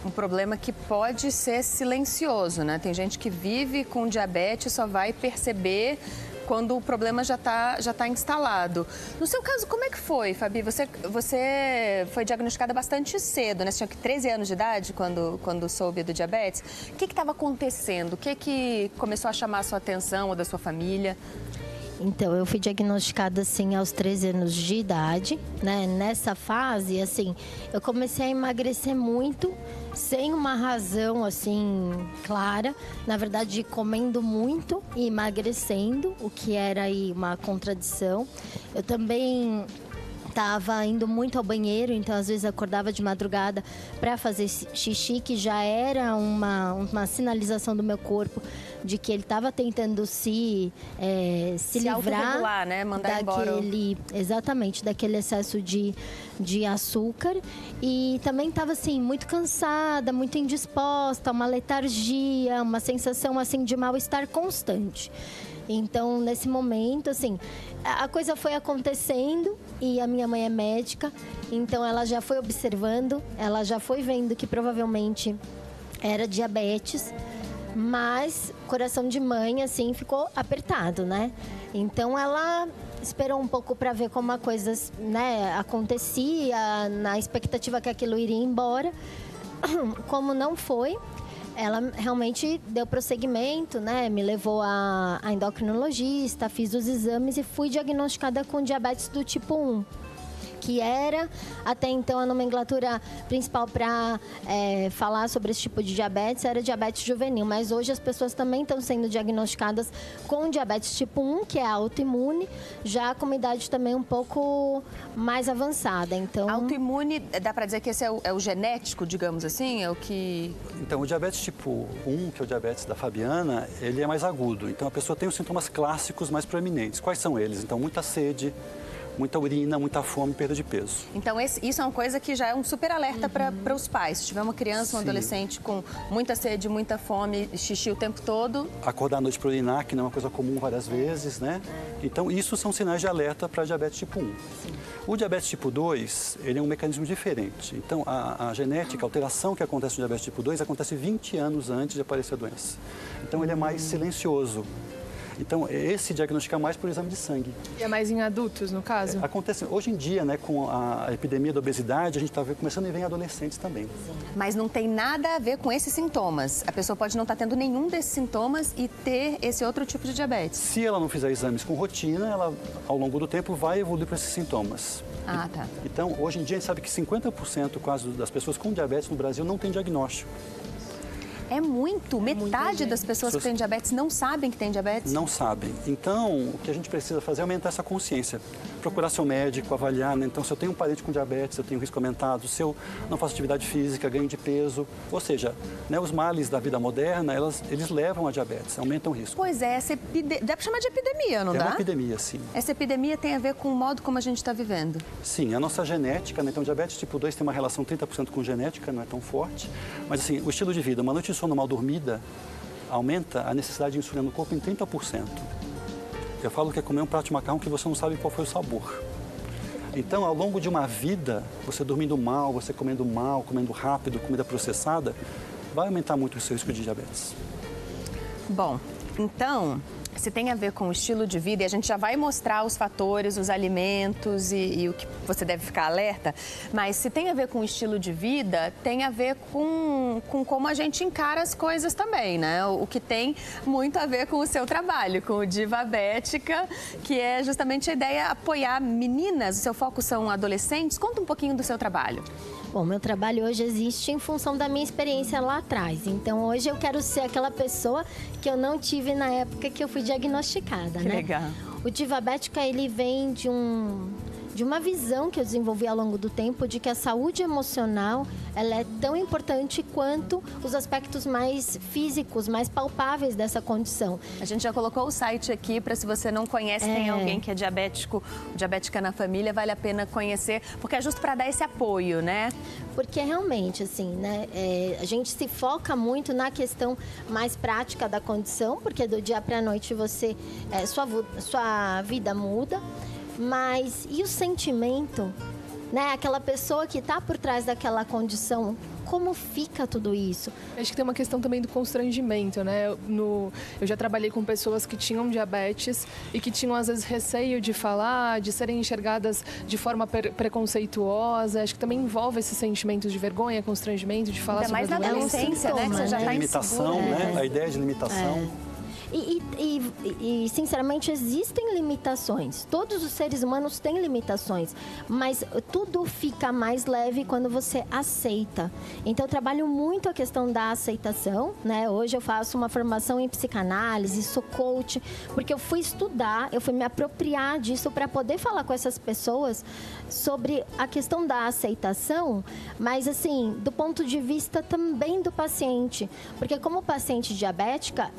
um problema que pode ser silencioso, né? Tem gente que vive com diabetes e só vai perceber quando o problema já tá instalado. No seu caso, como é que foi, Fabi? Você foi diagnosticada bastante cedo, né? Você tinha 13 anos de idade quando soube do diabetes. O que estava acontecendo? O que começou a chamar a sua atenção ou da sua família? Então, eu fui diagnosticada, assim, aos 13 anos de idade, né? Nessa fase, assim, eu comecei a emagrecer muito, sem uma razão, assim, clara. Na verdade, comendo muito e emagrecendo, o que era aí uma contradição. Eu também estava indo muito ao banheiro, então às vezes acordava de madrugada para fazer xixi, que já era uma sinalização do meu corpo de que ele estava tentando se livrar, né? Mandar embora. Exatamente, daquele excesso de açúcar. E também estava assim, muito cansada, muito indisposta, uma letargia, uma sensação assim de mal-estar constante. Então, nesse momento, assim, a coisa foi acontecendo e a minha mãe é médica, então ela já foi observando, ela já foi vendo que provavelmente era diabetes, mas coração de mãe, assim, ficou apertado, né? Então, ela esperou um pouco para ver como a coisa, né, acontecia, na expectativa que aquilo iria embora. Como não foi, ela realmente deu prosseguimento, né? Me levou a endocrinologista, fiz os exames e fui diagnosticada com diabetes do tipo 1. Que era, até então, a nomenclatura principal para falar sobre esse tipo de diabetes era diabetes juvenil. Mas hoje as pessoas também estão sendo diagnosticadas com diabetes tipo 1, que é autoimune, já com uma idade também um pouco mais avançada. Então, autoimune, dá para dizer que esse é o genético, digamos assim? É o que... Então, o diabetes tipo 1, que é o diabetes da Fabiana, ele é mais agudo. Então, a pessoa tem os sintomas clássicos mais proeminentes. Quais são eles? Então, muita sede, muita urina, muita fome, perda de peso. Então, isso é uma coisa que já é um super alerta para os pais. Se tiver uma criança, um adolescente com muita sede, muita fome, xixi o tempo todo... Acordar à noite para urinar, que não é uma coisa comum várias vezes, né? Então, isso são sinais de alerta para diabetes tipo 1. Sim. O diabetes tipo 2, ele é um mecanismo diferente. Então, a genética, a alteração que acontece no diabetes tipo 2, acontece 20 anos antes de aparecer a doença. Então, ele é mais silencioso. Então, esse diagnostica mais por exame de sangue. E é mais em adultos, no caso? Acontece, hoje em dia, né, com a epidemia da obesidade, a gente está começando a ver em adolescentes também. Mas não tem nada a ver com esses sintomas. A pessoa pode não estar tendo nenhum desses sintomas e ter esse outro tipo de diabetes. Se ela não fizer exames com rotina, ela, ao longo do tempo, vai evoluir para esses sintomas. Ah, tá. Então, hoje em dia, a gente sabe que 50% quase das pessoas com diabetes no Brasil não tem diagnóstico. É muito. Metade das pessoas que têm diabetes não sabem que têm diabetes? Não sabem. Então, o que a gente precisa fazer é aumentar essa consciência. Procurar seu médico, avaliar, né? Então, se eu tenho um parente com diabetes, eu tenho risco aumentado, se eu não faço atividade física, ganho de peso. Ou seja, né, os males da vida moderna, eles levam a diabetes, aumentam o risco. Pois é, dá para chamar de epidemia, não dá? É uma epidemia, sim. Essa epidemia tem a ver com o modo como a gente está vivendo? Sim, a nossa genética, né? Então, diabetes tipo 2 tem uma relação 30% com genética, não é tão forte. Mas, assim, o estilo de vida, uma noite de sono mal dormida, aumenta a necessidade de insulina no corpo em 30%. Eu falo que é comer um prato de macarrão que você não sabe qual foi o sabor. Então, ao longo de uma vida, você dormindo mal, você comendo mal, comendo rápido, comida processada, vai aumentar muito o seu risco de diabetes. Bom, então, se tem a ver com o estilo de vida, e a gente já vai mostrar os fatores, os alimentos e o que você deve ficar alerta, mas se tem a ver com o estilo de vida, tem a ver com como a gente encara as coisas também, né? O que tem muito a ver com o seu trabalho, com o Divabética, que é justamente a ideia de apoiar meninas. O seu foco são adolescentes. Conta um pouquinho do seu trabalho. Bom, meu trabalho hoje existe em função da minha experiência lá atrás. Então, hoje eu quero ser aquela pessoa que eu não tive na época que eu fui diagnosticada, né? Legal. O Divabética, ele vem de uma visão que eu desenvolvi ao longo do tempo de que a saúde emocional, ela é tão importante quanto os aspectos mais físicos, mais palpáveis dessa condição. A gente já colocou o site aqui para, se você não conhece, tem alguém que é diabético, diabética na família, vale a pena conhecer, porque é justo para dar esse apoio, né? Porque realmente, assim, né, a gente se foca muito na questão mais prática da condição, porque do dia para a noite sua vida muda. Mas e o sentimento, né? Aquela pessoa que está por trás daquela condição como fica tudo isso? Acho que tem uma questão também do constrangimento, né? Eu já trabalhei com pessoas que tinham diabetes e que tinham, às vezes, receio de falar, de serem enxergadas de forma preconceituosa. Acho que também envolve esses sentimentos de vergonha, constrangimento, de falar sobre a doença. Ainda mais na adolescência, né? Que você já tá limitação, né? A ideia de limitação. E, sinceramente, existem limitações. Todos os seres humanos têm limitações, mas tudo fica mais leve quando você aceita. Então, eu trabalho muito a questão da aceitação, né? Hoje eu faço uma formação em psicanálise, sou coach, porque eu fui estudar, eu fui me apropriar disso para poder falar com essas pessoas sobre a questão da aceitação, mas, assim, do ponto de vista também do paciente. Porque como paciente diabética,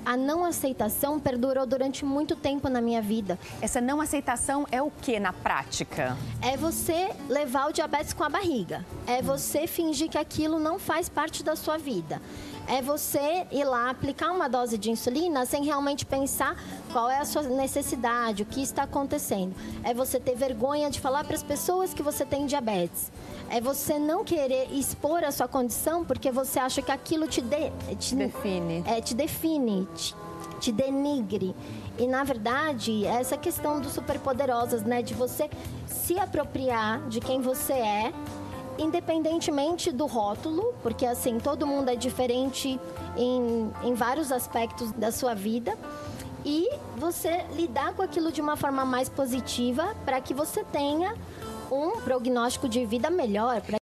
a não aceitação perdurou durante muito tempo na minha vida. Essa não aceitação é o que na prática? É você levar o diabetes com a barriga. É você fingir que aquilo não faz parte da sua vida. É você ir lá aplicar uma dose de insulina sem realmente pensar qual é a sua necessidade, o que está acontecendo. É você ter vergonha de falar para as pessoas que você tem diabetes. É você não querer expor a sua condição porque você acha que aquilo te define. Te denigre. E, na verdade, essa questão dos superpoderosas, né? De você se apropriar de quem você é, independentemente do rótulo, porque, assim, todo mundo é diferente em vários aspectos da sua vida. E você lidar com aquilo de uma forma mais positiva para que você tenha um prognóstico de vida melhor.